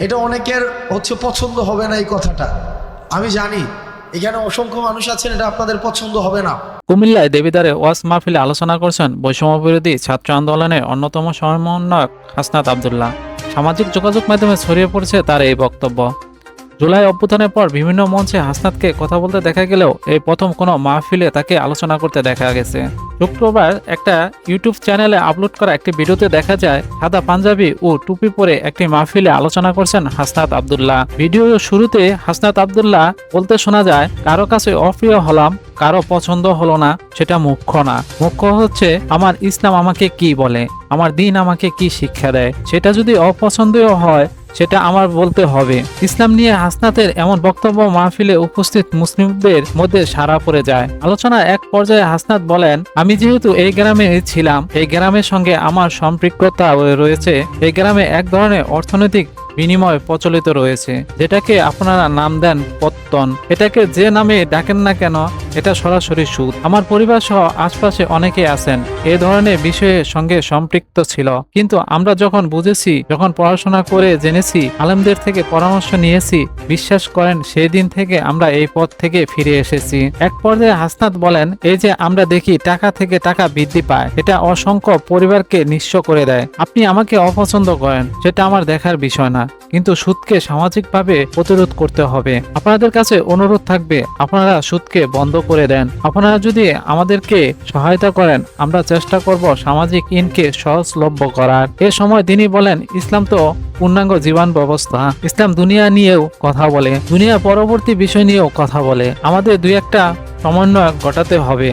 এটা অনেকের পছন্দ হবে না এই কথাটা, আমি জানি। এখানে অসংখ্য মানুষ আছেন, এটা আপনাদের পছন্দ হবে না। কুমিল্লায় দেবিদ্বারে ওয়াজ মাহফিলে আলোচনা করছেন বৈষম্যবিরোধী ছাত্র আন্দোলনের অন্যতম সমন্বয়ক হাসনাত আব্দুল্লাহ। সামাজিক যোগাযোগ মাধ্যমে ছড়িয়ে পড়েছে তার এই বক্তব্য। জুলাই অভ্যুত্থানের পর বিভিন্ন মঞ্চে হাসনাতকে কথা বলতে দেখা গেলেও এই প্রথম কোনো মাহফিলে তাকে আলোচনা করতে দেখা গেছে। শুক্রবার একটা ইউটিউব চ্যানেলে আপলোড করা একটি ভিডিওতে দেখা যায় সাদা পাঞ্জাবি ও টুপি পরে একটি মাহফিলে আলোচনা করছেন হাসনাত আব্দুল্লাহ। ভিডিওর শুরুতে হাসনাত আব্দুল্লাহ বলতে শোনা যায়, কারো কাছে অপ্রিয় হলাম, কারো পছন্দ হলো না, সেটা মুখ্য না। মুখ্য হচ্ছে আমার ইসলাম আমাকে কি বলে, আমার দিন আমাকে কি শিক্ষা দেয়। সেটা যদি অপছন্দীয় হয় সেটা আমার বলতে হবে। ইসলাম নিয়ে হাসনাতের এমন বক্তব্য মাহফিলে উপস্থিত মুসলিমদের মধ্যে সাড়া পড়ে যায়। আলোচনার এক পর্যায়ে হাসনাত বলেন, আমি যেহেতু এই গ্রামে ছিলাম, এই গ্রামের সঙ্গে আমার সম্পৃক্ততা রয়েছে। এই গ্রামে এক ধরনের অর্থনৈতিক বিনিময় প্রচলিত রয়েছে, যেটাকে আপনারা নাম দেন পত্তন। এটাকে যে নামে ডাকেন না কেন, এটা সরাসরি সুদ। আমার পরিবার সহ আশপাশে অনেকে আছেন এ ধরনের বিষয়ের সঙ্গে সম্পৃক্ত ছিল, কিন্তু আমরা যখন বুঝেছি, যখন পড়াশোনা করে জেনেছি, আলেমদের থেকে পরামর্শ নিয়েছি, বিশ্বাস করেন সেই দিন থেকে আমরা এই পথ থেকে ফিরে এসেছি। এক পর্যায়ে হাসনাত বলেন, এই যে আমরা দেখি টাকা থেকে টাকা বৃদ্ধি পায়, এটা অসংখ্য পরিবারকে নিঃস্ব করে দেয়। আপনি আমাকে অপছন্দ করেন, সেটা আমার দেখার বিষয় না, কিন্তু সুদকে সামাজিকভাবে প্রতিরোধ করতে হবে। আপনাদের কাছে অনুরোধ থাকবে, আপনারা সুদকে বন্ধ করে দেন। আপনারা যদি আমাদেরকে সহায়তা করেন, আমরা চেষ্টা করব সামাজিক ঋণকে সহজলভ্য করার। এ সময় তিনি বলেন, ইসলাম তো পূর্ণাঙ্গ জীবন ব্যবস্থা। ইসলাম দুনিয়া নিয়েও কথা বলে, দুনিয়া পরবর্তী বিষয় নিয়েও কথা বলে। আমাদের দুই একটা সমন্বয় ঘটাতে হবে।